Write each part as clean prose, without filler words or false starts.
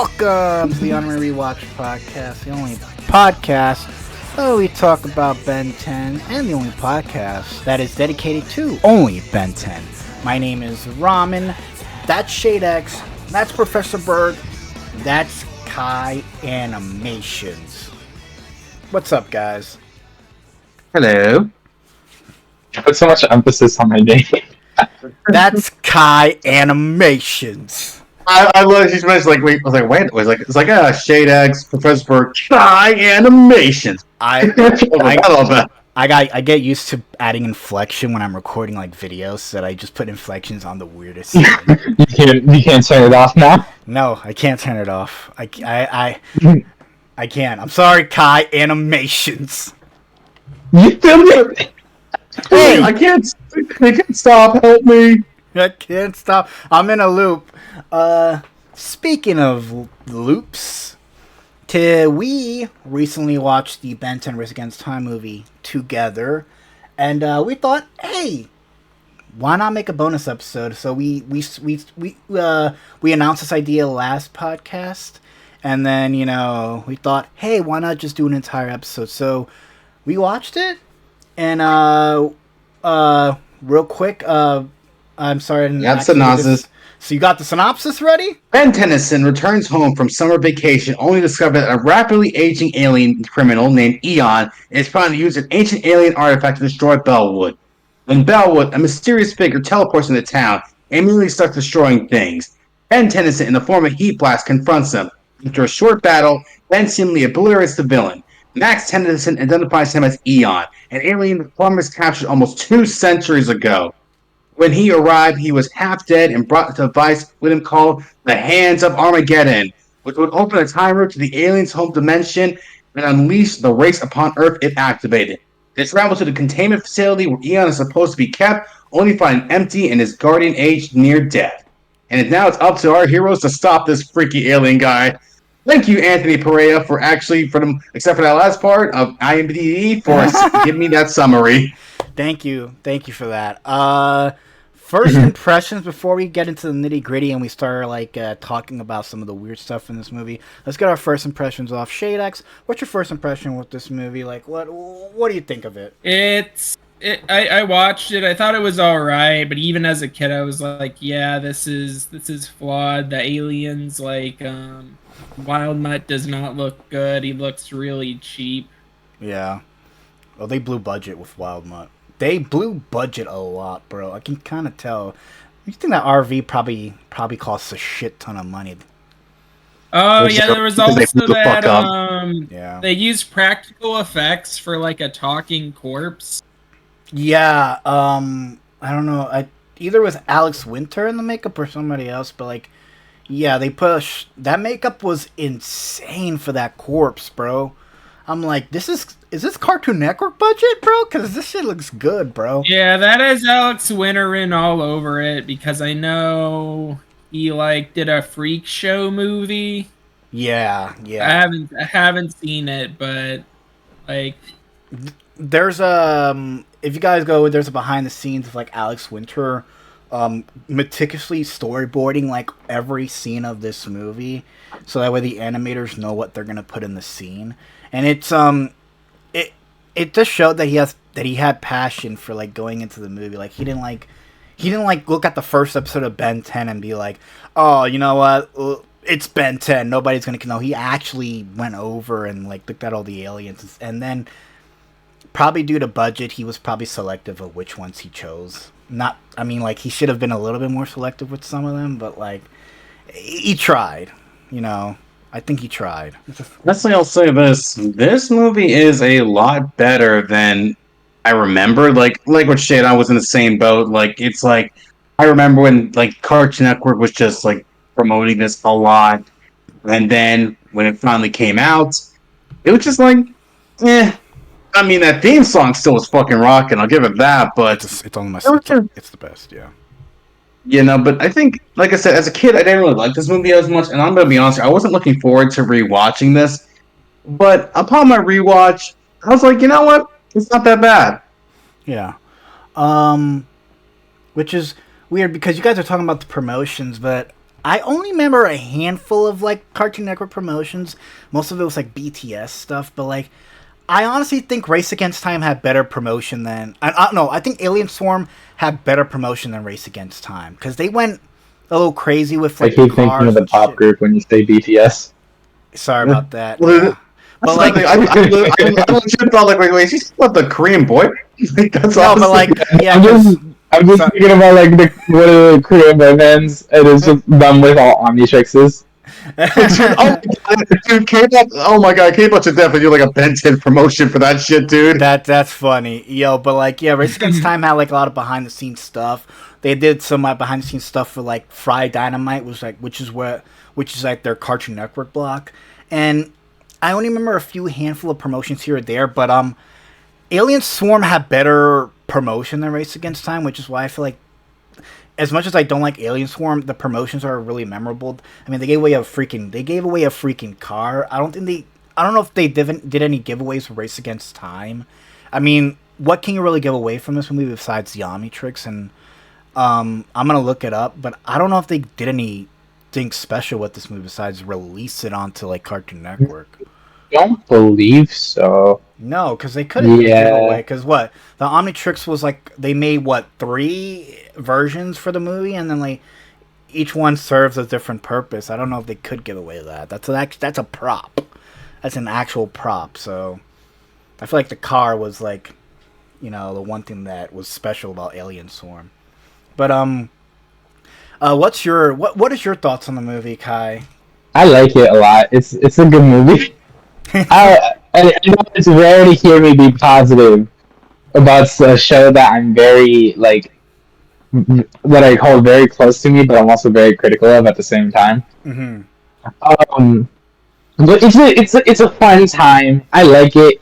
Welcome to the Omni Rewatch Podcast, the only podcast where we talk about Ben 10 and the only podcast that is dedicated to only Ben 10. My name is Ramen, that's Shade X, that's Professor Bird, that's Kai Animations. What's up, guys? Hello. Put so much emphasis on my name. That's Kai Animations. I love she's mentioned wait, Shade X, Professor Bird, Kai Animations. I love that. I get used to adding inflection when I'm recording like videos, so that I just put inflections on the weirdest thing. You can't turn it off now? No, I can't turn it off. I can't. I'm sorry, Kai Animations. You still do. Hey, I can't stop. Help me. I can't stop. I'm in a loop. Speaking of loops, we recently watched the Ben 10 Race Against Time movie together, and we thought, hey, why not make a bonus episode? So we announced this idea last podcast, and then we thought, hey, why not just do an entire episode? So we watched it, and real quick, I'm sorry. That's synopsis. So you got the synopsis ready? Ben Tennyson returns home from summer vacation only to discover that a rapidly aging alien criminal named Eon is trying to use an ancient alien artifact to destroy Bellwood. In Bellwood, a mysterious figure teleports into town and immediately starts destroying things. Ben Tennyson, in the form of Heat Blast, confronts him. After a short battle, Ben seemingly obliterates the villain. Max Tennyson identifies him as Eon, an alien the farmers captured almost 2 centuries ago. When he arrived, he was half dead and brought a device with him called the Hands of Armageddon, which would open a time route to the alien's home dimension and unleash the race upon Earth if activated. They travel to the containment facility where Eon is supposed to be kept, only find him empty and his guardian aged near death. And now it's up to our heroes to stop this freaky alien guy. Thank you, Anthony Perea, except for that last part of IMDb, for giving me that summary. Thank you for that. First impressions before we get into the nitty gritty and we start talking about some of the weird stuff in this movie. Let's get our first impressions off. Shade X, what's your first impression with this movie? Like, what do you think of it? I watched it. I thought it was all right, but even as a kid, I was like, yeah, this is flawed. The aliens, Wild Mutt does not look good. He looks really cheap. Yeah. Well, they blew budget with Wild Mutt. They blew budget a lot, bro. I can kind of tell. You think that RV probably costs a shit ton of money? Oh yeah, there was also that. Yeah. They used practical effects for a talking corpse. Yeah. I don't know. Either it was Alex Winter in the makeup or somebody else, but yeah, they pushed that makeup was insane for that corpse, bro. I'm like, is this Cartoon Network budget, bro? Because this shit looks good, bro. Yeah, that has Alex Winter in all over it, because I know he did a Freak Show movie. Yeah. I haven't seen it, but there's if you guys go, there's a behind the scenes of Alex Winter meticulously storyboarding every scene of this movie, so that way the animators know what they're gonna put in the scene. And it's it just showed that he had passion for going into the movie. He didn't look at the first episode of Ben 10 and be like, oh, you know what, it's Ben 10, nobody's gonna know. He actually went over and looked at all the aliens, and then probably due to budget, he was probably selective of which ones he chose. He should have been a little bit more selective with some of them, but he tried, I think he tried. Honestly, I'll say this. This movie is a lot better than I remember. Like with Shade, I was in the same boat. I remember when Cartoon Network was just promoting this a lot. And then when it finally came out, it was just eh. I mean, that theme song still was fucking rocking. I'll give it that, but it's the best, yeah. But I think, like I said, as a kid, I didn't really like this movie as much, and I'm going to be honest, I wasn't looking forward to rewatching this, but upon my rewatch, I was like, you know what? It's not that bad. Yeah. Which is weird, because you guys are talking about the promotions, but I only remember a handful of like Cartoon Network promotions. Most of it was like BTS stuff, but like I honestly think Race Against Time had better promotion than I think Alien Swarm had better promotion than Race Against Time because they went a little crazy with I like keep thinking of the pop shit. group when you say BTS. Sorry about that. Well, Yeah. But like, like, I legit thought like, wait, she's what the Korean boy? Like, that's no, but honestly- like, yeah, 'cause- I'm just thinking about like one of the Korean boy bands, and it's just done with all Omnitrixes. dude, K-pop. Oh my god, K-pop should definitely do like a Ben 10 promotion for that shit, dude. that's funny, yo. But like, yeah, Race Against Time had like a lot of behind the scenes stuff. They did some behind the scenes stuff for like Fry Dynamite, which is like their Cartoon Network block. And I only remember a few handful of promotions here or there, but Alien Swarm had better promotion than Race Against Time, which is why I feel like, as much as I don't like Alien Swarm, the promotions are really memorable. I mean, they gave away a freaking car. I don't know if they did any giveaways for Race Against Time. I mean, what can you really give away from this movie besides the Omnitrix? And I'm gonna look it up, but I don't know if they did anything special with this movie besides release it onto like Cartoon Network. Don't believe so. No, because they couldn't give Yeah. away. Because what the Omnitrix was like, they made 3 versions for the movie, and then like each one serves a different purpose. I don't know if they could give away that. That's a prop. That's an actual prop. So I feel like the car was like, the one thing that was special about Alien Swarm. But what is your thoughts on the movie, Kai? I like it a lot. It's a good movie. I know it's rare to hear me be positive about a show that I'm very like that I hold very close to me, but I'm also very critical of at the same time. Mm-hmm. But it's a fun time. I like it.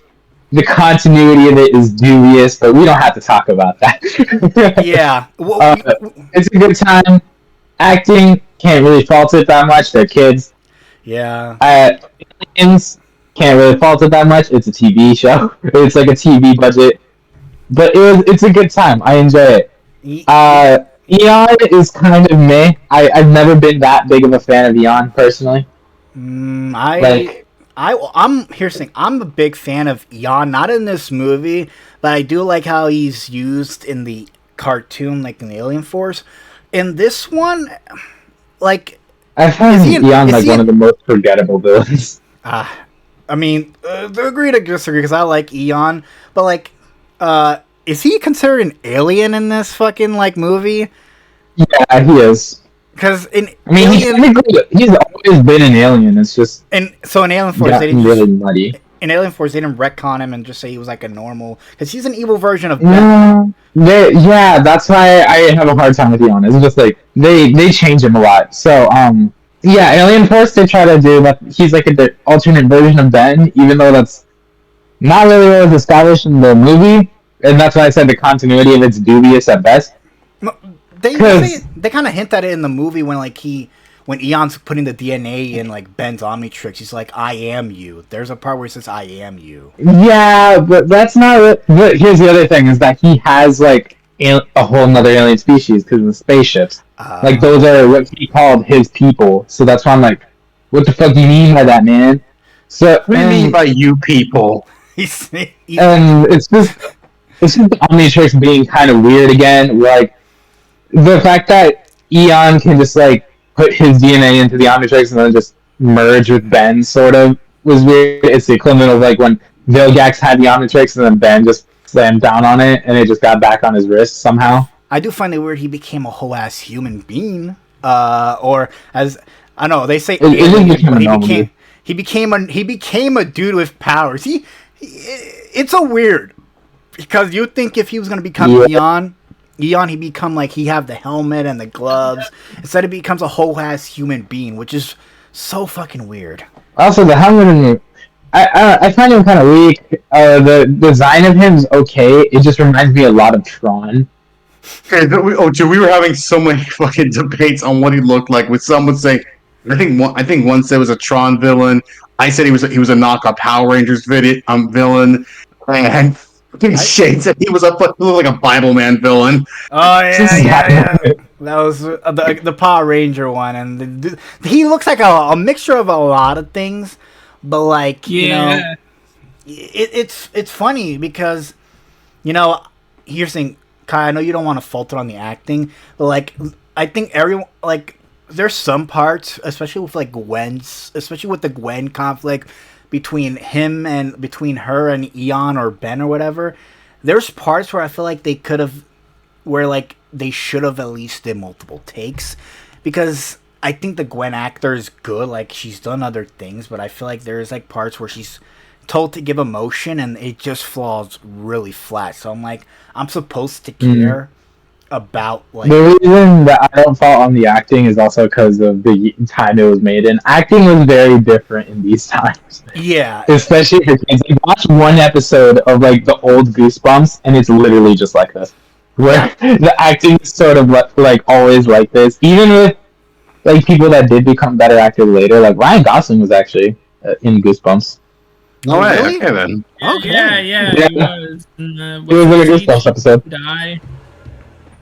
The continuity of it is dubious, but we don't have to talk about that. Yeah, it's a good time. Acting can't really fault it that much. They're kids. Yeah. Aliens can't really fault it that much. It's a TV show. It's like a TV budget, but it's a good time. I enjoy it. Eon is kind of meh. I've never been that big of a fan of Eon personally. I'm here's the thing. I'm a big fan of Eon, not in this movie, but I do like how he's used in the cartoon, like in the Alien Force. In this one, like I find Eon like one of the most forgettable villains. I mean, agree to disagree because I like Eon, but like, is he considered an alien in this fucking like movie? Yeah, he is. Because he's always been an alien. It's just in Alien Force they didn't really muddy. In Alien Force they didn't retcon him and just say he was like a normal, because he's an evil version of Ben. Yeah, that's why I have a hard time with Eon. It's just like they change him a lot. So yeah, Alien Force they try to do that. He's like an alternate version of Ben, even though that's not really what was established in the movie, and that's why I said the continuity of it's dubious at best. They kind of hint at it in the movie when Eon's putting the DNA in like Ben's Omnitrix. He's like, "I am you." There's a part where he says, "I am you." Yeah, but that's not. But here's the other thing: is that he has like a whole nother alien species because of the spaceships. Like those are what he called his people. So that's why I'm like, "What the fuck do you mean by that, man?" So what do you mean by you people? And it's just Omnitrix being kind of weird again. Like the fact that Eon can just like put his DNA into the Omnitrix and then just merge with Ben sort of was weird. It's the equivalent of like when Vilgax had the Omnitrix and then Ben just slammed down on it and it just got back on his wrist somehow. I do find it weird he became a whole ass human being. Or as I know they say he became a dude with powers. It's a weird, because you think if he was gonna become Eon, he become like he have the helmet and the gloves. Instead, he becomes a whole ass human being, which is so fucking weird. Also, the helmet, I find him kind of weak. The design of him's okay. It just reminds me a lot of Tron. Okay, we were having so many fucking debates on what he looked like. With some would say, I think one said it was a Tron villain. I said he was a knockoff Power Rangers villain, and Shane said he was like a Bible Man villain. Oh yeah. That was the Power Ranger one, and he looks like a mixture of a lot of things, but like you know, it's funny because you know here's the thing, Kai. I know you don't want to fault it on the acting, but like I think everyone like there's some parts, especially with like especially with the Gwen conflict between her and Eon or Ben or whatever. There's parts where I feel like they could have, where like they should have at least did multiple takes, because I think the Gwen actor is good. Like she's done other things, but I feel like there's like parts where she's told to give emotion and it just falls really flat. So I'm like, I'm supposed to care about like the reason that I don't fault on the acting is also because of the time it was made in. Acting was very different in these times. Yeah, especially for kids. You watch one episode of like the old Goosebumps, and it's literally just like this, where the acting is sort of like always like this. Even with like people that did become better actors later, like Ryan Gosling was actually in Goosebumps. Oh, really? Okay then. Okay. Yeah, he was. It was like a Goosebumps episode. Die.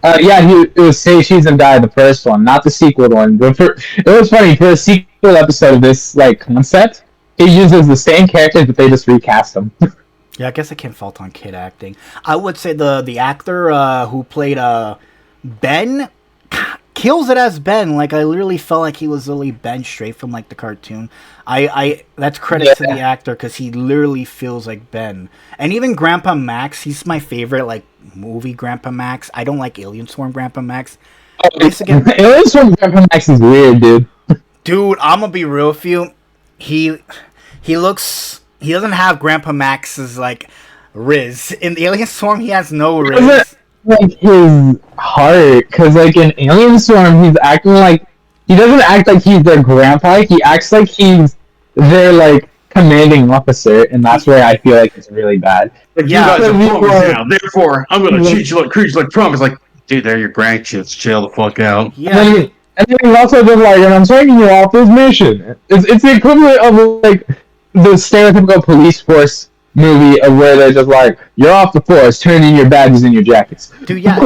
It was Say Cheese and Die, the first one, not the sequel one. But it was funny, for the sequel episode of this like concept, it uses the same characters, but they just recast them. Yeah, I guess I can't fault on kid acting. I would say the actor who played Ben kills it as Ben. Like I literally felt like he was literally Ben straight from like the cartoon. I that's credit to the actor because he literally feels like Ben. And even Grandpa Max, he's my favorite like movie Grandpa Max. I don't like Alien Swarm Grandpa Max. Alien Swarm Grandpa Max is weird, dude. Dude, I'm gonna be real with you. He doesn't have Grandpa Max's like Riz. In the Alien Swarm he has no Riz. Like his heart, because like in Alien Swarm he's acting like, he doesn't act like he's their grandpa, he acts like he's their like commanding officer, and that's where I feel like it's really bad. Like, yeah, you guys are plumbers now, therefore I'm gonna treat you like promise. Like, dude, they're your grandkids, chill the fuck out. Yeah. And then he's also just like, and I'm taking you off this mission. It's the equivalent of like the stereotypical police force movie of where they're just like, you're off the force, turn in your badges and your jackets. Dude, yeah.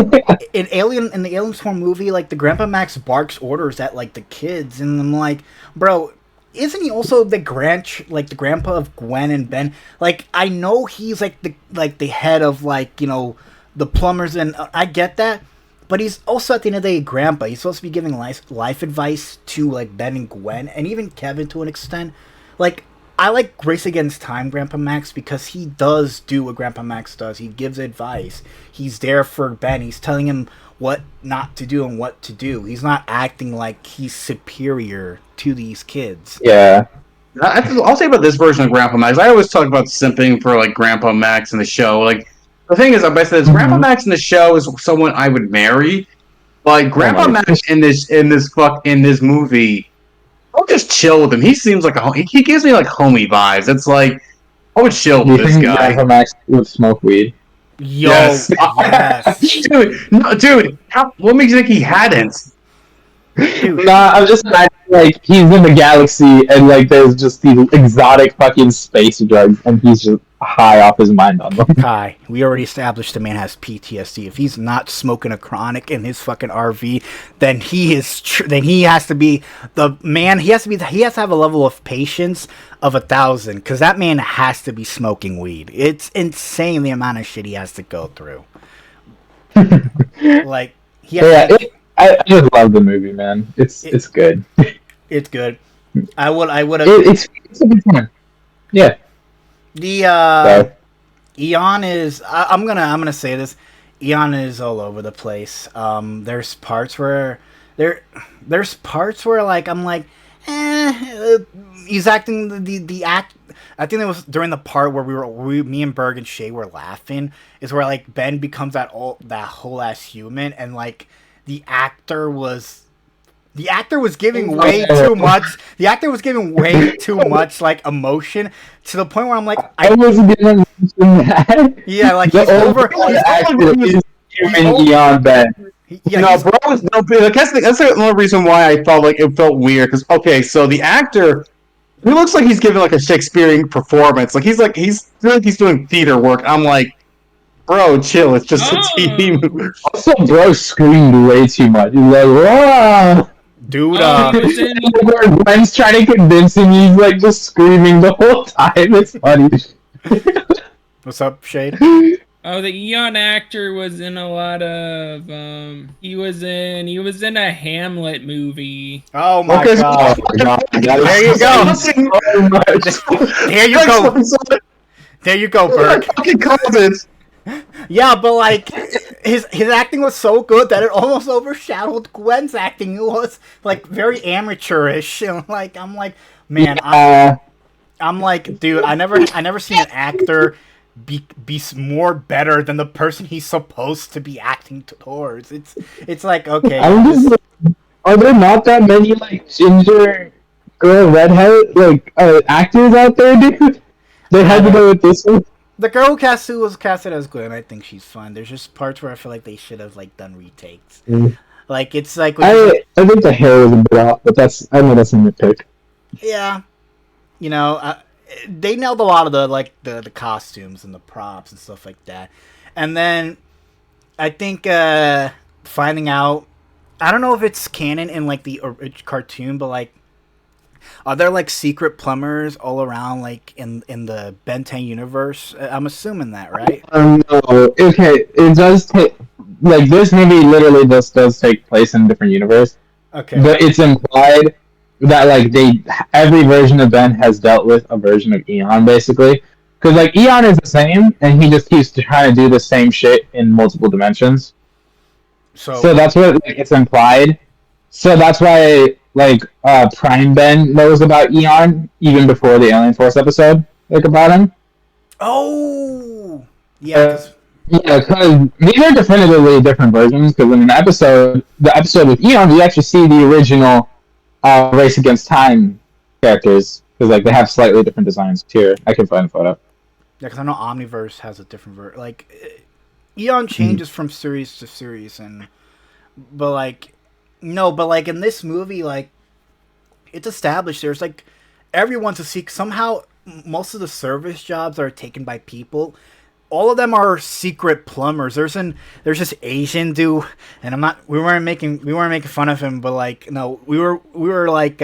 in the Alien Swarm movie, like the Grandpa Max barks orders at like the kids, and I'm like, bro, isn't he also the grandpa of Gwen and Ben? Like, I know he's like the head of like, you know, the plumbers, and I get that, but he's also at the end of the day grandpa. He's supposed to be giving life advice to like Ben and Gwen, and even Kevin to an extent. Like, I like Race Against Time Grandpa Max because he does do what Grandpa Max does. He gives advice. He's there for Ben. He's telling him what not to do and what to do. He's not acting like he's superior to these kids. Yeah. I'll say about this version of Grandpa Max. I always talk about simping for like Grandpa Max in the show. Like, the thing is, I said Grandpa Max in the show is someone I would marry. Like Grandpa Max in this movie, I'll just chill with him. He seems like he gives me like homie vibes. It's like I would chill with this guy. Grandpa Max would smoke weed. Yo, yes. Dude, what makes you think he hadn't? Nah, I'm just imagining like he's in the galaxy and like there's just these exotic fucking space drugs and he's just high off his mind on them. Kai, we already established the man has PTSD. If he's not smoking a chronic in his fucking RV, then he has to be the man. He has to have a level of patience of 1,000 because that man has to be smoking weed. It's insane the amount of shit he has to go through. Like I just love the movie, man. It's good. It's good. I would have. It's a good one. Yeah. The Eon is. I'm gonna say this. Eon is all over the place. There's parts where like I'm like, he's acting the act. I think it was during the part where me and Berg and Shay were laughing. Is where like Ben becomes that whole ass human, and like the actor was giving way too much. The actor was giving way too much like emotion to the point where I'm like, I wasn't gonna mention that. Yeah, like he's over. Eon Ben. Yeah, bro. I guess that's the only reason why I felt like it felt weird. Because so the actor, he looks like he's giving like a Shakespearean performance. Like he's doing theater work. I'm like, Bro, chill. It's just a Oh. TV movie. Also, bro screamed way too much. He's like, whoa! Dude, He was in. Gwen's trying to convince him, he's like just screaming the whole time. It's funny. what's up, Shade? Oh, the Eon actor was in a lot of. He was in a Hamlet movie. Oh my Okay, god. There you go. So much. There you go. There you go, Berg. Fucking called it. Yeah, but like his acting was so good that it almost overshadowed Gwen's acting. It was like very amateurish, and like I'm like, man, I'm like, dude, I never seen an actor be more better than the person he's supposed to be acting towards. It's like, okay, I'm just like, are there not that many like ginger girl redhead like actors out there, dude? They had to go with this one. the girl who was casted as Gwen, I think she's fine. There's just parts where I feel like they should have like done retakes. Like it's like I think the hair was a bit off, but I know that's a nitpick. yeah, you know, they nailed a lot of the costumes and the props and stuff like that. And then I think finding out, I don't know if it's canon in like the cartoon, but like, are there like secret plumbers all around like in the Ben 10 universe? I'm assuming that, right? No, okay, it does take like this movie literally just does take place in a different universe, Okay. but it's implied that like every version of Ben has dealt with a version of Eon basically, because like Eon is the same and he just keeps trying to do the same shit in multiple dimensions. So that's what like, it's implied. So that's why like Prime Ben knows about Eon even before the Alien Force episode, like about him. Oh, yeah. 'Cause Yeah, because these are definitively different versions. Because in the episode with Eon, you actually see the original Race Against Time characters. Because like they have slightly different designs. Here, I can find a photo. Yeah, because I know Omniverse has a different like Eon changes from series to series, but like in this movie, like it's established there's like everyone's a secret. Somehow, most of the service jobs are taken by people. All of them are secret plumbers. There's this Asian dude, and we weren't making fun of him, but like no, we were like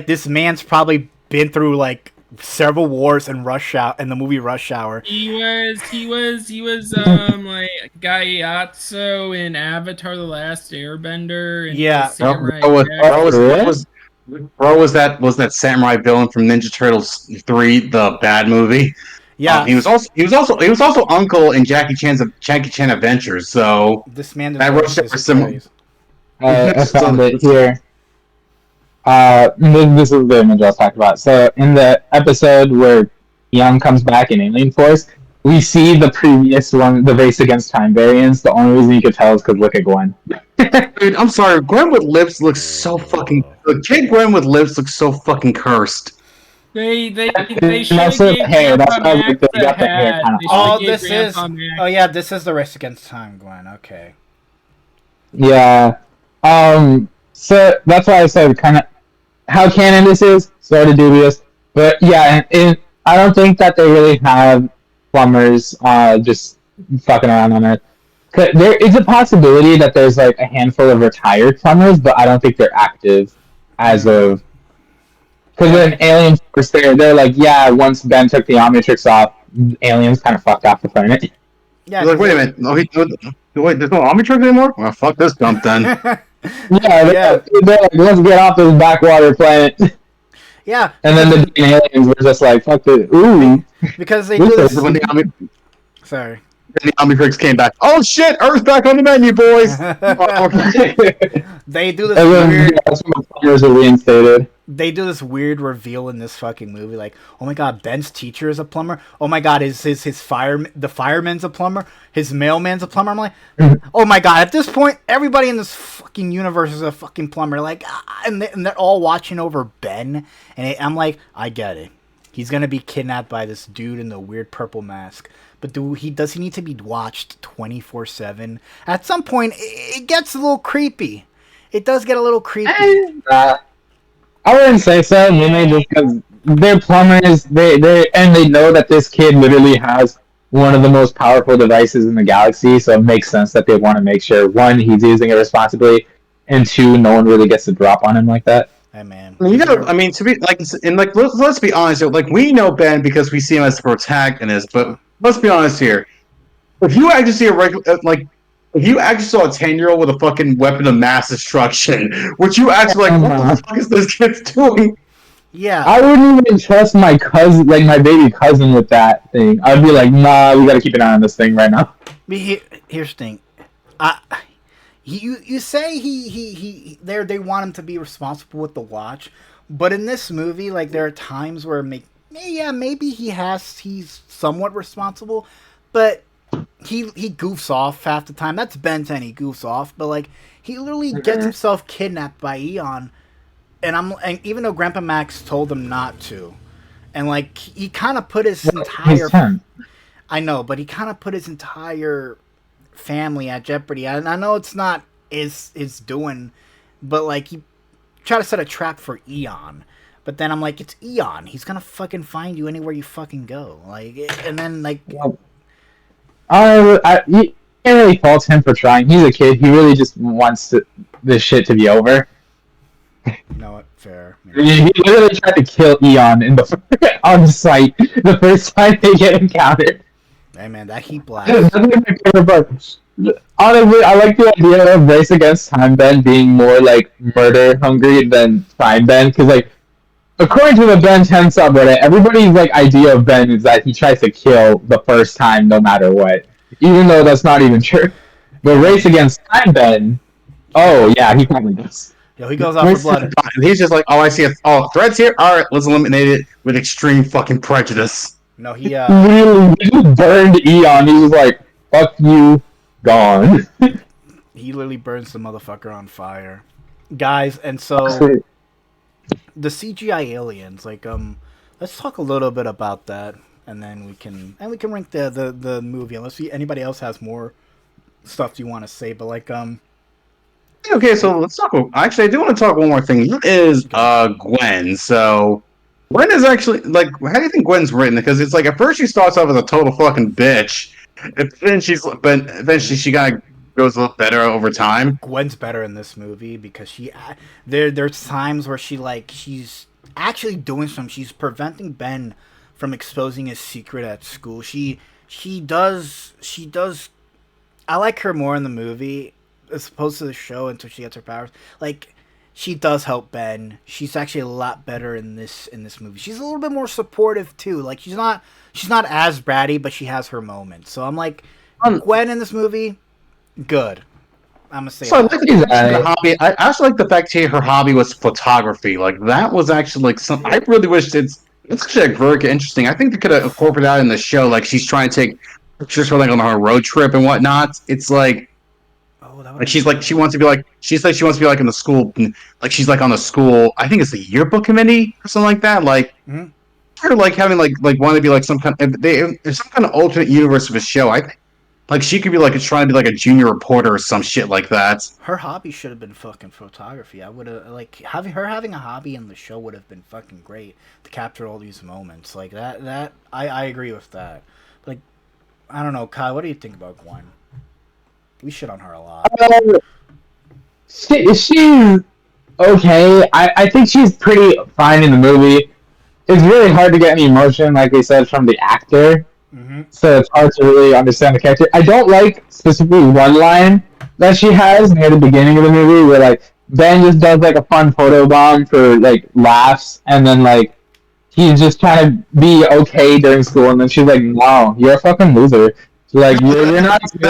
this man's probably been through like several wars in the movie Rush Hour. He was like Gaiatso in Avatar: The Last Airbender. And Yeah. Samurai Was that samurai villain from Ninja Turtles 3, the bad movie? Yeah, he was also Uncle in Jackie Chan Adventures. So this man that Rush Hour praise. I found it here. This is the image I was talking about. So in the episode where Young comes back in Alien Force, we see the previous one, the Race Against Time variants. The only reason you could tell is because look at Gwen. Dude, I'm sorry. Gwen with lips looks so fucking. Kid Gwen with lips looks so fucking cursed. They That's should the hair. have That's why they got the hair kind of. Oh, this is the Race Against Time, Gwen. Okay. Yeah. So that's why I said kind of how canon this is, sort of dubious. But yeah, I don't think that they really have plumbers just fucking around on Earth. There is a possibility that there's like a handful of retired plumbers, but I don't think they're active as of. Because when Alien Force, they're like, yeah, once Ben took the Omnitrix off, aliens kind of fucked off the planet. Yeah. Like, wait a minute. No, wait, there's no Omnitrix anymore? Well, fuck this dump then. They're like, let's get off this backwater planet. Yeah. And then the aliens were just like, fuck it. Ooh. Because they do this. Sorry. The Omnitrix came back. Oh shit! Earth's back on the menu, boys. They do this And then, weird. yeah, that's when the plumbers are reinstated. They do this weird reveal in this fucking movie, like, oh my god, Ben's teacher is a plumber. Oh my god, the fireman's a plumber. His mailman's a plumber. I'm like, oh my god, at this point, everybody in this fucking universe is a fucking plumber. Like, and they're all watching over Ben, and I'm like, I get it. He's gonna be kidnapped by this dude in the weird purple mask. But does he need to be watched 24/7? At some point, it gets a little creepy. It does get a little creepy. I wouldn't say so, mainly just because they're plumbers. They know that this kid literally has one of the most powerful devices in the galaxy, so it makes sense that they want to make sure, one, he's using it responsibly, and two, no one really gets to drop on him like that. Hey man, to be like, and like, let's be honest here. Like, we know Ben because we see him as the protagonist, but let's be honest here. If you actually see a regular, if you actually saw a 10-year-old with a fucking weapon of mass destruction, would you actually like, what the fuck is this kid doing? yeah, I wouldn't even trust my cousin, like my baby cousin, with that thing. I'd be like, nah, we gotta keep an eye on this thing right now. here's the thing. You say they want him to be responsible with the watch, but in this movie, like there are times where maybe he's somewhat responsible, but he goofs off half the time. That's Ben 10. He goofs off, but like he literally gets himself kidnapped by Eon, and even though Grandpa Max told him not to, and like he kind of put his entire I know, but he kind of put his entire family at jeopardy. And I know it's not his doing, but like he tried to set a trap for Eon. But then I'm like, it's Eon. He's gonna fucking find you anywhere you fucking go. Like, and then like, you can't really fault him for trying. He's a kid. He really just wants this shit to be over. you know what? Fair. He literally tried to kill Eon on site the first time they get encountered. Hey man, that heat blast. That's my favorite part. Honestly, I like the idea of Race Against Time Ben being more like murder hungry than Time Ben, because like according to the Ben 10 subreddit, everybody's like idea of Ben is that he tries to kill the first time no matter what, even though that's not even true. But Race Against Time Ben, oh yeah, he probably does. Yo, he goes out for blood. He's just like, oh, I see it. Oh, threads here. All right, let's eliminate it with extreme fucking prejudice. No, he Really, he just burned Eon. He was like, "Fuck you, gone." he literally burns the motherfucker on fire, guys. And so the CGI aliens, like, let's talk a little bit about that, and then we can rank the movie. Unless anybody else has more stuff you want to say, but like, Okay, so let's talk. Actually, I do want to talk one more thing. What is Gwen? So Gwen is actually like, how do you think Gwen's written? Because it's like at first she starts off as a total fucking bitch, and then she kind of goes a little better over time. Gwen's better in this movie because there's times where she's actually doing something. She's preventing Ben from exposing his secret at school. She does. I like her more in the movie as opposed to the show until she gets her powers. Like, she does help Ben. She's actually a lot better in this movie. She's a little bit more supportive too. Like, she's not as bratty, but she has her moments. So I'm like, Gwen in this movie, good. I'm gonna say. So I like the hobby. I actually like the fact her hobby was photography. Like, that was actually like some. I really wish it's actually like very interesting. I think they could have incorporated that in the show. Like, she's trying to take pictures for like on her road trip and whatnot. It's like. Like she wants to be like in the school, like she's like on the school. I think it's the yearbook committee or something like that. Like, or like having like want to be like some kind. If some kind of alternate universe of a show. I think like she could be like trying to be like a junior reporter or some shit like that. Her hobby should have been fucking photography. I would have like having a hobby in the show would have been fucking great to capture all these moments like that. I agree with that. Like, I don't know, Kyle. What do you think about Gwen? We shit on her a lot. She's okay. I think she's pretty fine in the movie. It's really hard to get any emotion, like they said, from the actor. So it's hard to really understand the character. I don't like specifically one line that she has near the beginning of the movie where like Ben just does like a fun photo bomb for like laughs, and then like he's just trying to be okay during school, and then she's like, "Wow, you're a fucking loser." Like, you're not here.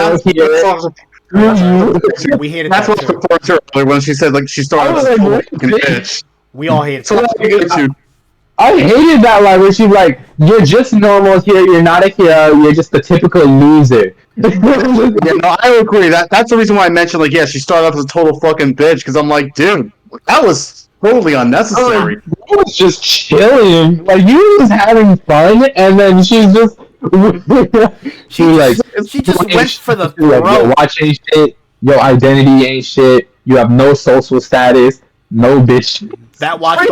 We hated that's that what's too. reported to her when she said like she started as a fucking bitch. We all hated So that. I hated that line where she's like, "You're just normal here. You're not a hero. You're just a typical loser." Yeah, no, I agree. That's the reason why I mentioned like, yeah, she started off as a total fucking bitch because I'm like, dude, that was totally unnecessary. I was just chilling. Like, you were just having fun, and then she's just. She just went for the throat. Your watch ain't shit. Your identity ain't shit. You have no social status. No bitch. That watch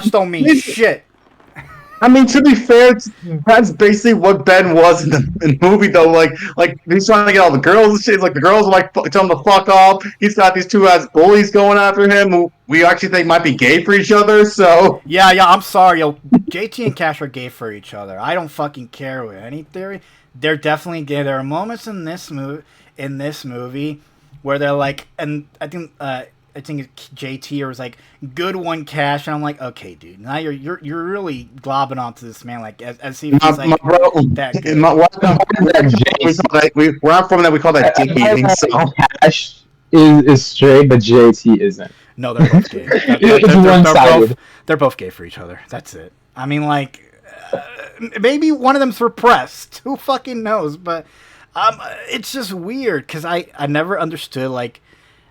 don't mean shit. I mean, to be fair, that's basically what Ben was in the movie, though. Like he's trying to get all the girls and shit. Like the girls are like telling him to fuck off. He's got these two ass bullies going after him, who we actually think might be gay for each other. So Yeah, I'm sorry, yo. JT and Cash are gay for each other. I don't fucking care with any theory. They're definitely gay. There are moments in this movie where they're like, and I think JT was like, "Good one, Cash," and I'm like, "Okay, dude, now you're really globbing onto this man like as if he's like that good." Where I'm from, that we call that dick eating. So Cash is straight, but JT isn't. No, they're both gay. They're both gay for each other. That's it. I mean, like, maybe one of them's repressed. Who fucking knows? But it's just weird because I never understood, like,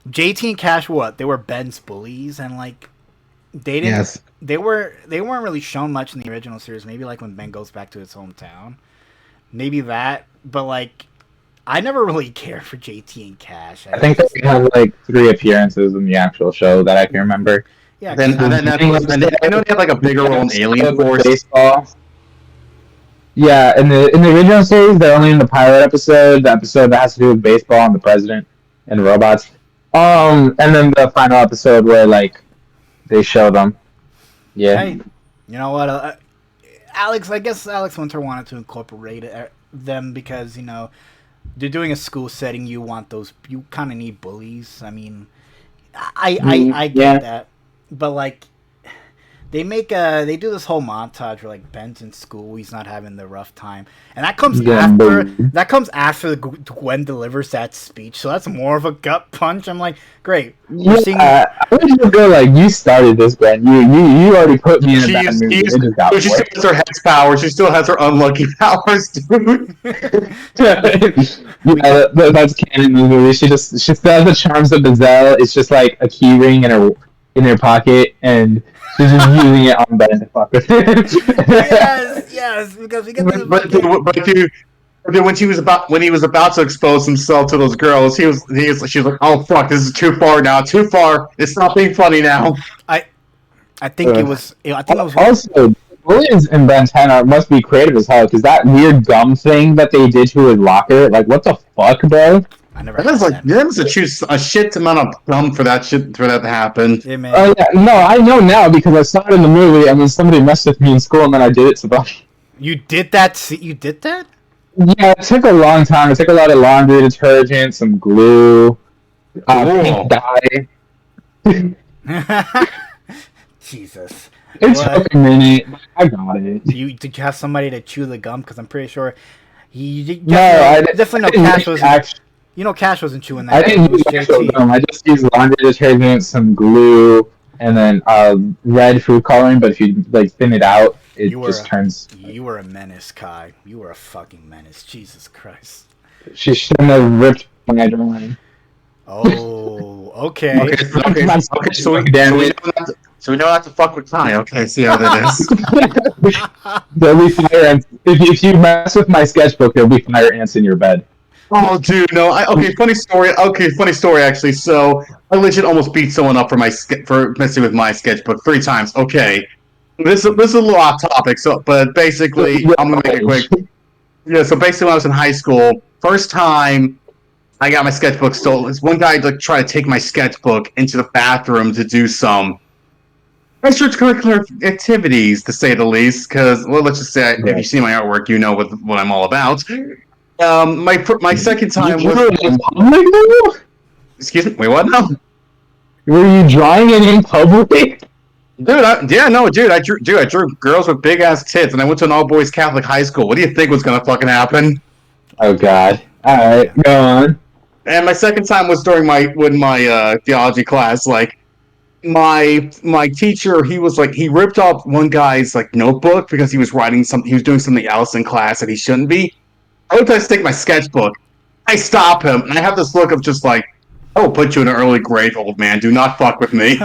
JT and Cash, what? They were Ben's bullies, and like they didn't. Yes. They weren't really shown much in the original series. Maybe like when Ben goes back to his hometown, maybe that. But like, I never really cared for JT and Cash. I think they had like 3 appearances in the actual show that I can remember. Yeah. And then I know they had like a bigger role in Alien Force. Baseball. Yeah, in the original series, they're only in the pilot episode, the episode that has to do with baseball and the president and robots. And then the final episode where like they show them. Yeah. Hey, you know what, Alex? I guess Alex Winter wanted to incorporate them because they're doing a school setting. You kind of need bullies. I mean, I get that, but like. They do this whole montage where like Ben's in school, he's not having the rough time, and that comes after Gwen delivers that speech, so that's more of a gut punch. I'm like, great, we're seeing. I would just go like, you started this, Ben. You already put me in a bad mood. She still has her hex powers. She still has her unlucky powers, dude. That's canon in the movie. She still has the charms of Bazelle. It's just like a key ring in her pocket, and she's just using it on Ben to fuck with it. yes, because we get But then when he was about to expose himself to those girls, she was like, "Oh fuck, this is too far now. Too far. It's not being funny now." I think it was. Also, Williams and Ben's hand must be creative as hell, because that weird gum thing that they did to his locker, like, what the fuck, bro? I never. That was a shit amount of gum for that to happen. Yeah, man. Yeah, no, I know now because I saw it in the movie, and then somebody messed with me in school, and then I did it to them. You did that? You did that? Yeah, it took a long time. It took a lot of laundry detergent, some glue, pink dye. Jesus. It took a minute. I got it. Did you have somebody to chew the gum? Because I'm pretty sure I definitely know Cash wasn't. Cash wasn't chewing that. I didn't use actual gum. I just used laundry detergent, some glue, and then red food coloring. But if you like thin it out, it just turns. You were a menace, Kai. You were a fucking menace. Jesus Christ. She shouldn't have ripped my drawing. Oh, okay. So we know not to fuck with Kai. Okay, see how that is. There'll be fire ants. If you mess with my sketchbook, there'll be fire ants in your bed. Oh, dude, no. Funny story. Funny story, actually. So I legit almost beat someone up for messing with my sketchbook 3 times. Okay, this is a little off topic. So, but basically, I'm gonna make it quick. Yeah. So basically, when I was in high school, first time I got my sketchbook stolen. This one guy like tried to take my sketchbook into the bathroom to do some extracurricular activities, to say the least. Because, well, let's just say if you see my artwork, you know what I'm all about. My second time was. Excuse me. Wait, what? No. Were you drawing it in public? Dude, I drew girls with big ass tits, and I went to an all boys Catholic high school. What do you think was gonna fucking happen? Oh God! All right, go on. And my second time was during my theology class. Like my teacher, he ripped off one guy's like notebook because he was writing something. He was doing something else in class that he shouldn't be. I would try to take my sketchbook. I stop him, and I have this look of just like, I will put you in an early grave, old man. Do not fuck with me.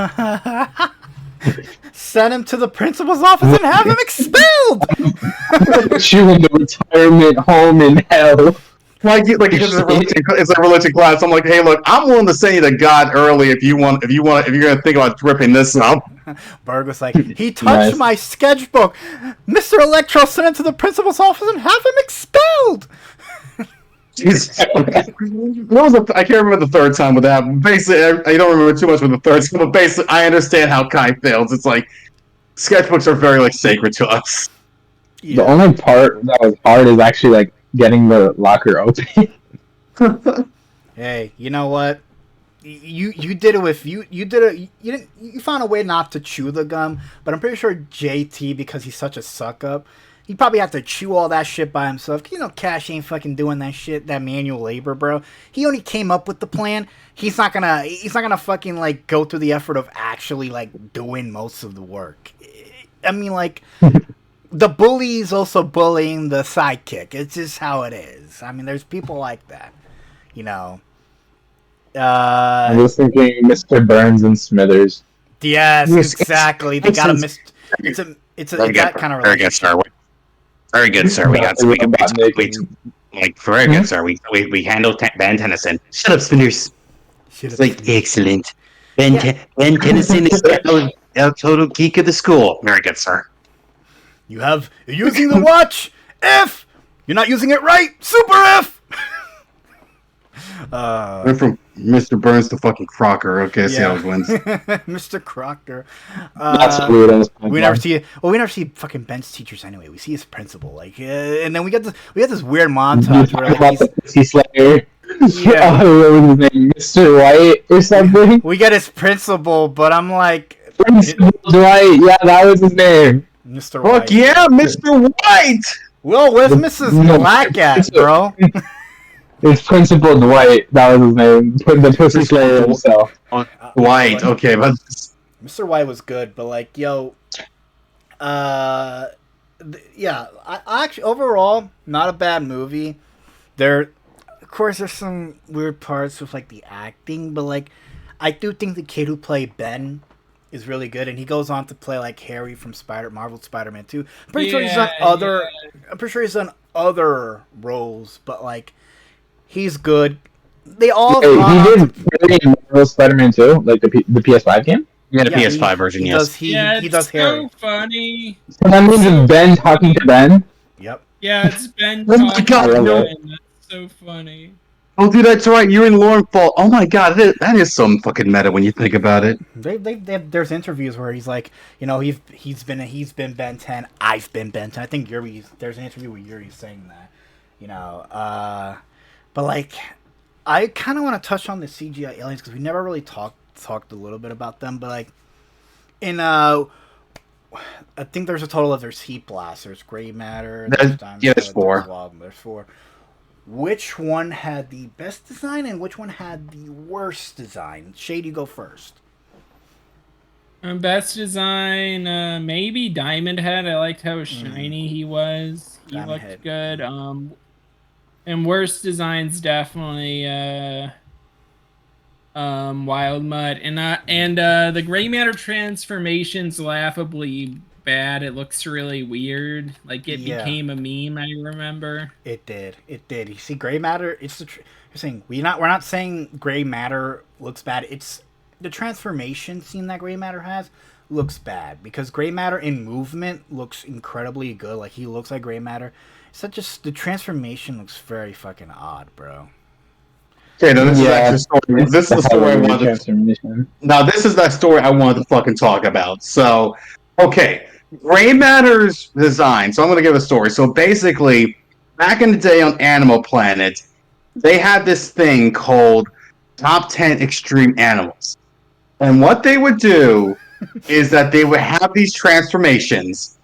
Send him to the principal's office and have him expelled. Put you in the retirement home in hell. It's a religion class. I'm like, hey, look, I'm willing to send you to God early if you're gonna think about ripping this up. Berg was like, he touched my sketchbook. Mr. Electro sent it to the principal's office and have him expelled. I can't remember the third time with that. Basically, I don't remember too much with the third time, but basically, I understand how Kai feels. It's like sketchbooks are very like sacred to us. Yeah. The only part that was hard is actually like getting the locker open. Hey, you know what? You did it with you found a way not to chew the gum, but I'm pretty sure JT, because he's such a suck up, he probably have to chew all that shit by himself. You know, Cash ain't fucking doing that shit, that manual labor, bro. He only came up with the plan. He's not gonna fucking like go through the effort of actually like doing most of the work. I mean, like, the bully's also bullying the sidekick. It's just how it is. I mean, there's people like that, you know. I was thinking Mr. Burns and Smithers. Yes, exactly. They got a very good sir. Very good, sir. Very good, sir. We handled Ben Tennyson. Shut up, Smithers. It's like excellent. Ben Tennyson is the total geek of the school. Very good, sir. You're using the watch. F. You're not using it right. Super F. Went from Mr. Burns to fucking Crocker. Okay, see how it wins. Mr. Crocker. That's weird. We never see fucking Ben's teachers anyway. We see his principal, like, and then we got this weird montage where like he's Slayer. Yeah, what was his name? Mr. White or something. We get his principal, but I'm like, Principal Dwight. Yeah, that was his name. Mr. White. Fuck yeah, Mr. White. Well, where's Mrs. Black at, bro? It's Principal Dwight. That was his name. The Pussy Slayer himself. Dwight. Okay, but Mr. White was good, but like, yo, I actually overall not a bad movie. Of course, there's some weird parts with like the acting, but like, I do think the kid who played Ben is really good, and he goes on to play like Harry from Marvel Spider-Man 2. I'm pretty sure he's done other roles, but like, he's good. They all. He did Harry in Marvel Spider-Man 2, like the PS5 game. Yeah, the PS5 version. Yes. He does Harry. So funny. So that means it's Ben talking to Ben. Yep. Yeah, it's Ben. Oh my god! No. That's so funny. Oh, dude, that's right. You're in Lauren Fall. Oh my god, that is some fucking meta when you think about it. There's interviews where he's like, you know, he's been Ben 10. I've been Ben 10. I think there's an interview where Yuri's saying that, you know. But like, I kind of want to touch on the CGI aliens because we never really talked a little bit about them. But like, I think there's a total of Heat Blast, there's Gray Matter, there's 4. There's 4. Which one had the best design and which one had the worst design? Shade, you go first. Best design, maybe Diamond Head. I liked how shiny he was. He looked good. And worst designs definitely Wild Mud and the Gray Matter transformation's laughably bad. It looks really weird. Like it became a meme. I remember. It did. You see, Gray Matter. You're saying we're not saying Gray Matter looks bad. It's the transformation scene that Gray Matter has looks bad because Gray Matter in movement looks incredibly good. Like he looks like Gray Matter. It's not just the transformation looks very fucking odd, bro. Okay, now this is the story I wanted to. Now this is that story I wanted to fucking talk about. So, okay, Gray Matter's design. So I'm gonna give a story. So basically, back in the day on Animal Planet, they had this thing called Top 10 Extreme Animals, and what they would do is that they would have these transformations,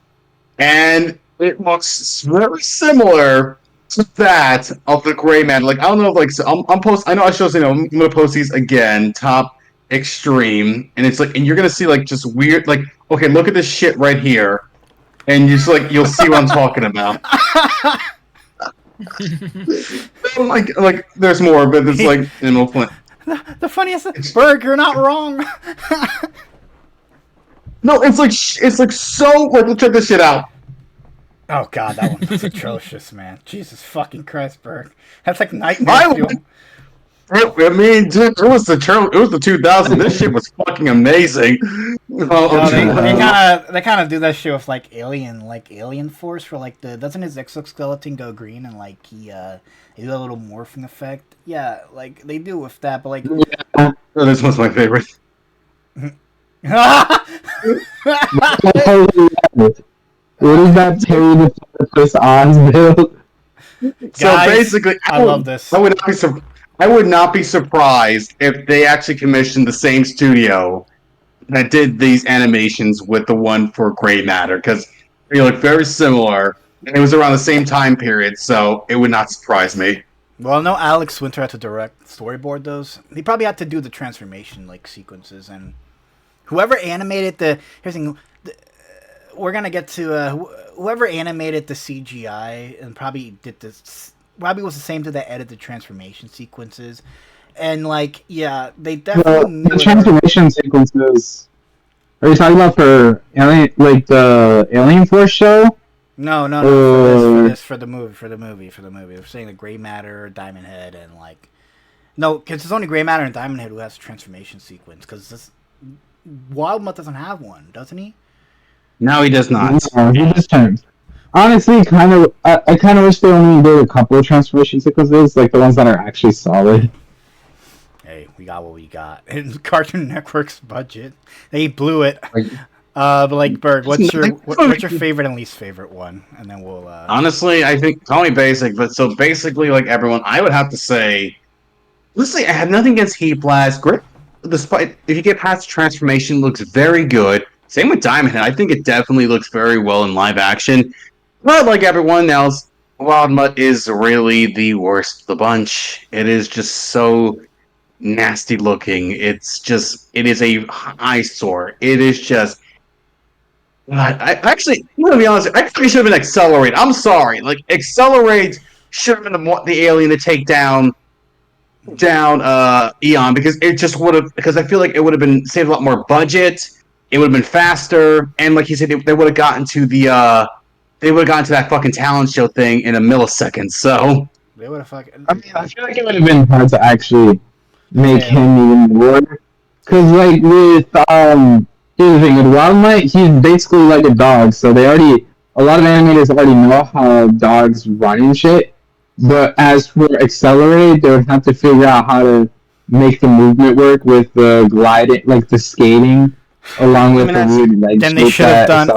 and it looks very similar to that of the Gray Man. Like, I don't know if, like, so I'm post. I know I showed, you know, I'm gonna post these again. Top Extreme, and it's like, and you're gonna see like just weird, like, okay, look at this shit right here, and you just like you'll see what I'm talking about. like, there's more, but it's like, you know, the funniest, Berg, you're not wrong. No, it's like so. Like, check this shit out. Oh god, that one was atrocious, man. Jesus fucking Christ, Berg. That's like nightmare Why fuel. I mean, dude, it was the 2000. This shit was fucking amazing. No, they Oh, kind of do that shit with like Alien Force, where like doesn't his exoskeleton go green and like he do a little morphing effect? Yeah, like they do with that, but like Yeah. this was my favorite. What is that Terry the Platypus Oz build? So Guys, basically, I love this. I would not be surprised if they actually commissioned the same studio that did these animations with the one for Gray Matter because they look very similar. And it was around the same time period, so it would not surprise me. Well, no, Alex Winter had to direct storyboard those. He probably had to do the transformation like sequences, and whoever animated the here's the thing, we're gonna get to whoever animated the CGI and probably did this. Probably was the same to that edit the transformation sequences, and like yeah, they definitely knew The transformation sequences. Are you talking about for Alien, like the Alien Force show? No, for the movie. We're saying the Gray Matter, Diamond Head, and like no, because it's only Gray Matter and Diamond Head who has a transformation sequence. Because this Wildmutt doesn't have one, doesn't he? No, he does not. No, he just turned. Honestly, I kind of wish they only did a couple of transformation sequences, like the ones that are actually solid. Hey, we got what we got in Cartoon Network's budget. They blew it. But like Berg, what's your favorite and least favorite one? And then we'll. Honestly, I think call me basic, but so basically, like everyone, I would have to say, let's say I have nothing against Heat Blast. Great, despite if you get past the transformation, looks very good. Same with Diamond Head. I think it definitely looks very well in live action. But like everyone else, Wild Mutt is really the worst of the bunch. It is just so nasty looking. It is a eyesore. It is just. I actually, I'm gonna be honest. I actually should have been Accelerate. I'm sorry. Like Accelerate should have been the alien to take down Eon because it just would have because I feel like it would have been saved a lot more budget. It would have been faster, and like you said, they would have gotten to that fucking talent show thing in a millisecond. So they would have fucking. I mean, I feel like it would have been hard to actually make him even more. Because, like, here's the thing, with Wild Knight, he's basically like a dog, so a lot of animators already know how dogs run and shit. But as for Accelerate, they would have to figure out how to make the movement work with the gliding, like the skating, along with the weird leg. Then they should have done.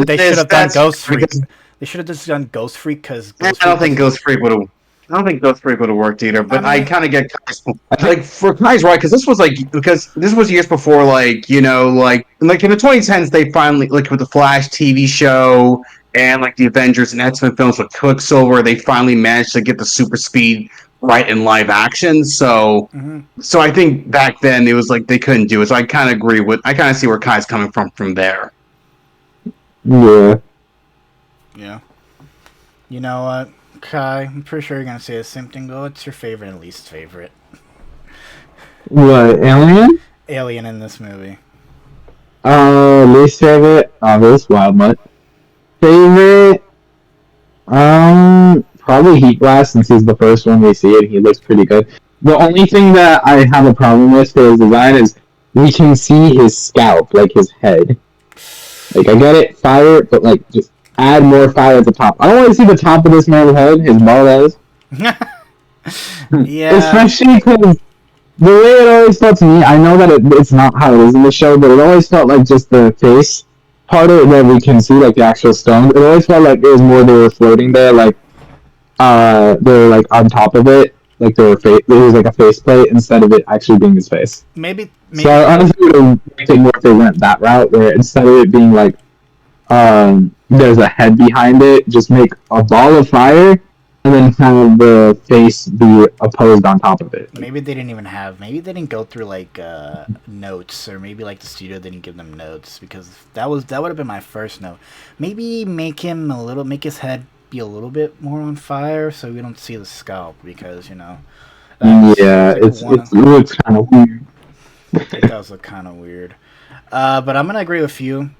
They should have done Ghost Freak. They should have just done Ghost Freak because. I don't think Ghost Freak would have worked either. But I kind of get like for Kai's right because this was years before like in the 2010s they finally like with the Flash TV show and like the Avengers and X-Men films with Quicksilver they finally managed to get the super speed right in live action. So I think back then it was like they couldn't do it. So I kind of see where Kai's coming from there. Yeah. Yeah. You know what, Kai? I'm pretty sure you're gonna say the same thing. Though, what's your favorite and least favorite? What, Alien? Alien in this movie. Least favorite, obvious, Wild Mutt. Favorite, probably Heat Blast since he's the first one we see it. He looks pretty good. The only thing that I have a problem with for his design is we can see his scalp, like his head. Like, I get it, fire, but like, just add more fire at the top. I don't want to see the top of this man's head, his bald head. Yeah. Especially because the way it always felt to me, I know that it's not how it is in the show, but it always felt like just the face part of it where we can see like the actual stone. It always felt like it was more they were floating there, like they were like on top of it, like it was like a faceplate instead of it actually being his face. Maybe. So I honestly would have liked it more if they went that route, where instead of it being like there's a head behind it, just make a ball of fire and then have the face be opposed on top of it. Maybe they didn't go through like notes, or maybe like the studio didn't give them notes, because that would have been my first note. Maybe make his head be a little bit more on fire so we don't see the scalp, because it looks kind of weird. It does look kind of weird. But I'm gonna agree with you.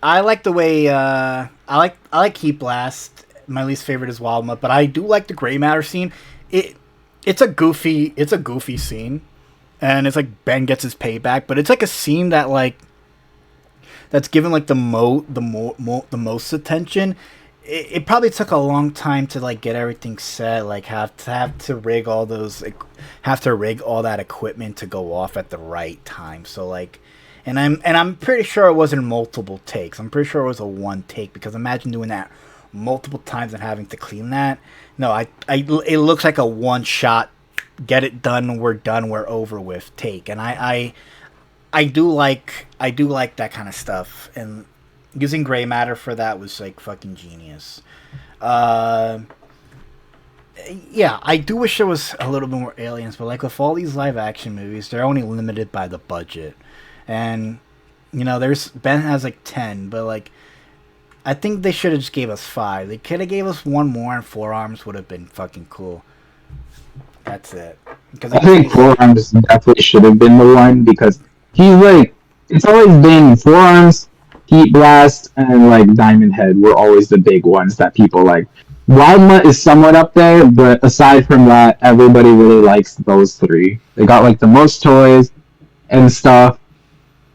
I like the way I like Heat Blast. My least favorite is Wild Mutt, but I do like the gray matter scene. It's a goofy scene, and it's like Ben gets his payback, but it's like a scene that like that's given like the most attention. It probably took a long time to like get everything set, like have to rig all that equipment to go off at the right time. So like, and I'm pretty sure it wasn't multiple takes. I'm pretty sure it was a one take, because imagine doing that multiple times and having to clean that. No, it looks like a one shot, get it done, we're done, we're over with take, and I do like that kind of stuff, and using gray matter for that was like fucking genius. Yeah, I do wish there was a little bit more aliens, but like with all these live action movies, they're only limited by the budget, and you know, Ben has like 10, but like I think they should have just gave us 5. They could have gave us one more, and Four Arms would have been fucking cool. That's it. Because I think Four Arms definitely should have been the one, because he's like, it's always been Four Arms, Heat Blast, and like Diamond Head were always the big ones that people like. Wild Mutt is somewhat up there, but aside from that, everybody really likes those 3. They got like the most toys and stuff.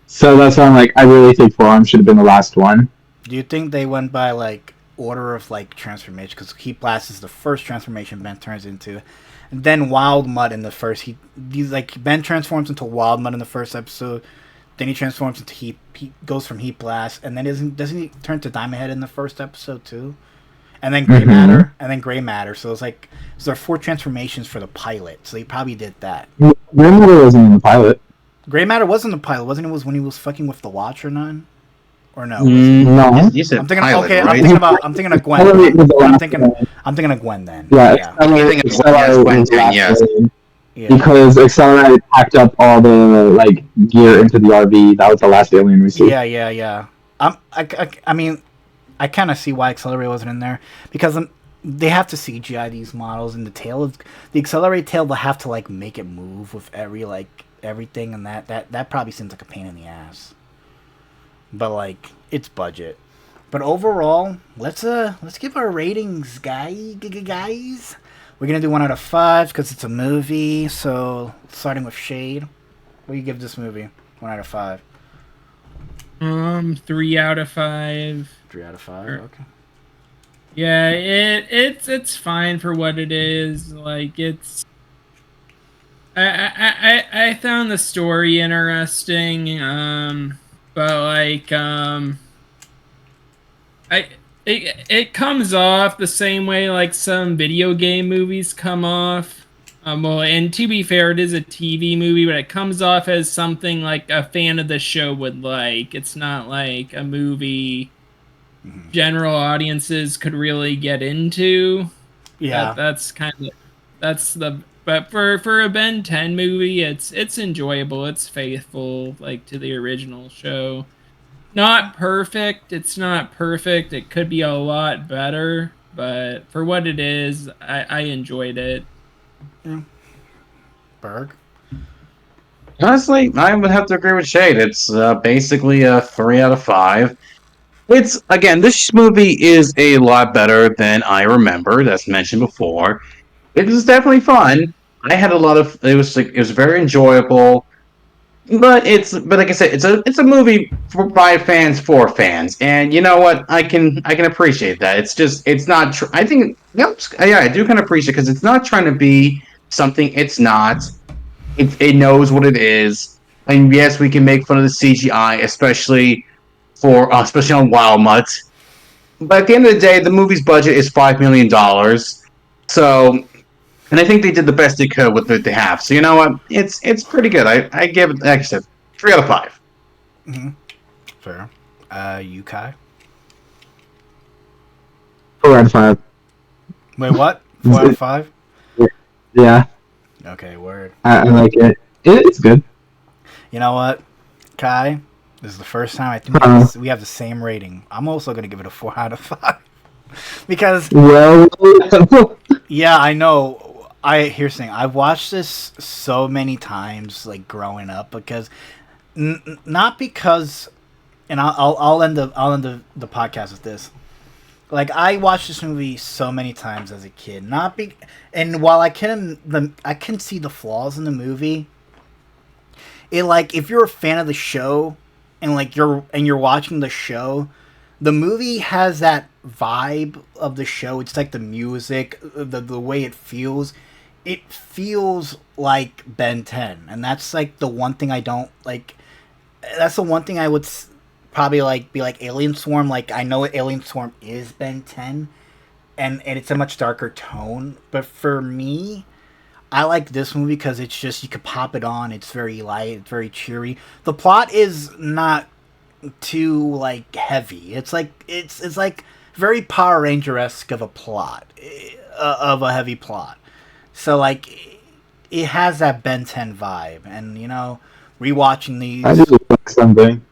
So that's why I'm like, I really think Four Arms should have been the last one. do you think they went by like order of like transformation? Because Heat Blast is the first transformation Ben turns into, and then Wild Mutt in the first. He's like, Ben transforms into Wild Mutt in the first episode. Then he transforms into He goes from Heat Blast, and then doesn't he turn to Diamond Head in the first episode too? And then Gray Matter, and then Gray Matter. So it's like, so there are 4 transformations for the pilot. So they probably did that. Gray Matter wasn't in the pilot. Gray Matter wasn't the pilot, wasn't it? Was when he was fucking with the Watch or none? Or no? No. You said I'm thinking. pilot, Okay, right? I'm thinking of Gwen. I'm thinking of Gwen then. Yeah. Yes. Yeah. Because Accelerate packed up all the like gear into the RV. That was the last alien we see. Yeah. I mean, I kind of see why Accelerate wasn't in there, because they have to CGI these models, and the Accelerate tail, they'll have to like make it move with everything, and that probably seems like a pain in the ass. But like, it's budget. But overall, let's give our ratings, guys. We're gonna do 1 out of 5 because it's a movie. So starting with Shade, what do you give this movie? 1 out of 5. 3 out of 5. 3 out of 5. Okay. Yeah, it's fine for what it is. Like, it's. I found the story interesting. But like, it comes off the same way like some video game movies come off. Well, and to be fair, it is a TV movie, but it comes off as something like a fan of the show would like. It's not like a movie general audiences could really get into. Yeah, But for a Ben 10 movie, it's enjoyable. It's faithful like to the original show. Not perfect. It's not perfect. It could be a lot better, but for what it is, I enjoyed it. Yeah. Berg? Honestly, I would have to agree with Shade. It's basically a 3 out of 5. It's, again, this movie is a lot better than I remember, that's mentioned before. It was definitely fun. I had a lot of. It was very enjoyable, but like I said, it's a movie by fans for fans, and you know what? I can appreciate that. It's not. I think yeah, I do kind of appreciate it because it's not trying to be something it's not. It knows what it is, and yes, we can make fun of the CGI, especially on Wild Mutt. But at the end of the day, the movie's budget is $5 million, so. And I think they did the best they could with what they have. So you know what? It's pretty good. I give it, like I said, 3 out of 5. Mm-hmm. Fair. You, Kai? 4 out of 5. Wait, what? 4 out of 5? Yeah. Okay, word. I like it. It's good. You know what, Kai? This is the first time I think we have the same rating. I'm also going to give it a 4 out of 5. Because... Well... yeah, I know. Here's the thing. I've watched this so many times, like, growing up, because... not because and I'll end the podcast with this. Like, I watched this movie so many times as a kid, and while I can see the flaws in the movie. It, like, if you're a fan of the show, and like you're watching the show, the movie has that vibe of the show. It's like the music, the way it feels. It feels like Ben 10, and that's like the one thing I don't like. That's the one thing I would probably like be like Alien Swarm. Like, I know Alien Swarm is Ben 10, and it's a much darker tone. But for me, I like this movie because it's just, you could pop it on. It's very light. It's very cheery. The plot is not too like heavy. It's like very Power Ranger-esque of a plot, of a heavy plot. So like it has that Ben 10 vibe, and rewatching these. I just like something.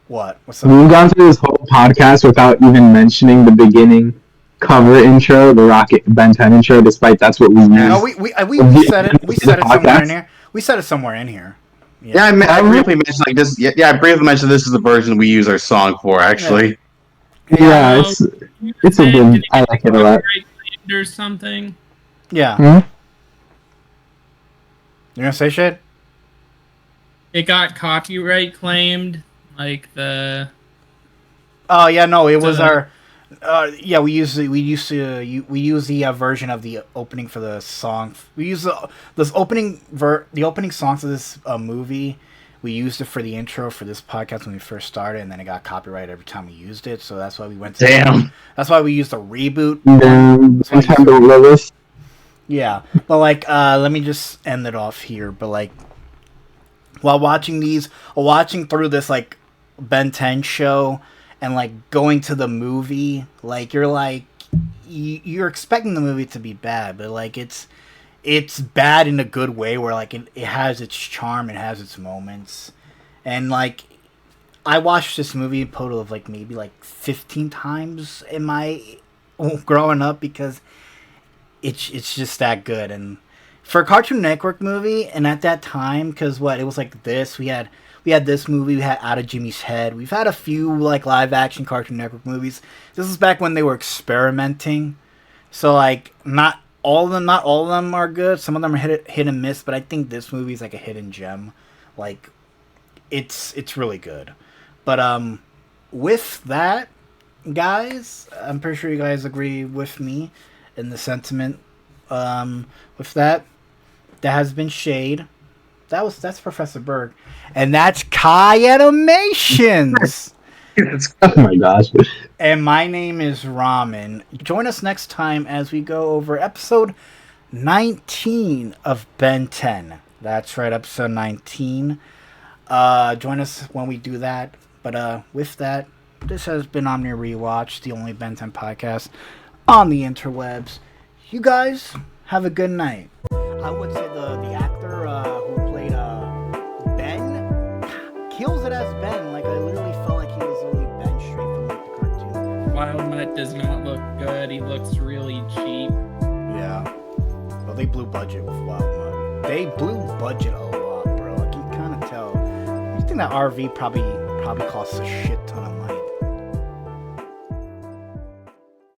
What? What's We've up? gone through this whole podcast without even mentioning the beginning cover intro, the Rocket Ben 10 intro, despite that's what we use. No, we said it. We said it somewhere in here. We said it somewhere in here. Yeah, I briefly mentioned like this. Yeah, I briefly mentioned this is the version we use our song for. Actually, Yeah, it's a good. I like it a lot. Or something. Yeah. Hmm? You gonna say shit? It got copyright claimed, like the. Oh yeah, no, it was our. Yeah, we use the version of the opening for the song. We use the opening songs of this movie. We used it for the intro for this podcast when we first started, and then it got copyrighted every time we used it. So that's why we went to. Damn. That's why we used the reboot. Yeah, but like, let me just end it off here. But like, while watching through this like Ben 10 show. And like going to the movie, like you're expecting the movie to be bad, but like it's bad in a good way, where like it has its charm, it has its moments, and like I watched this movie a total of like maybe like 15 times in my growing up, because it's just that good. And for a Cartoon Network movie, and at that time, because it was like this, we had this movie, we had Out of Jimmy's Head. We've had a few like live action Cartoon Network movies. This is back when they were experimenting. So like not all of them are good. Some of them are hit and miss, but I think this movie is like a hidden gem. Like it's really good. But with that, guys, I'm pretty sure you guys agree with me in the sentiment. With that has been Shade. That's Professor Berg, and that's Kai Animations. Oh my gosh! And my name is Ramen. Join us next time as we go over episode 19 of Ben 10. That's right, episode 19. Join us when we do that. But with that, this has been Omni Rewatch, the only Ben 10 podcast on the interwebs. You guys have a good night. I would say the actor who played Ben kills it as Ben. Like, I literally felt like he was only Ben straight from like the cartoon. Wild Mutt does not look good. He looks really cheap. Yeah. Well, they blew budget with Wild Mutt. They blew budget a lot, bro. I can kind of tell. You think that RV probably costs a shit ton of money.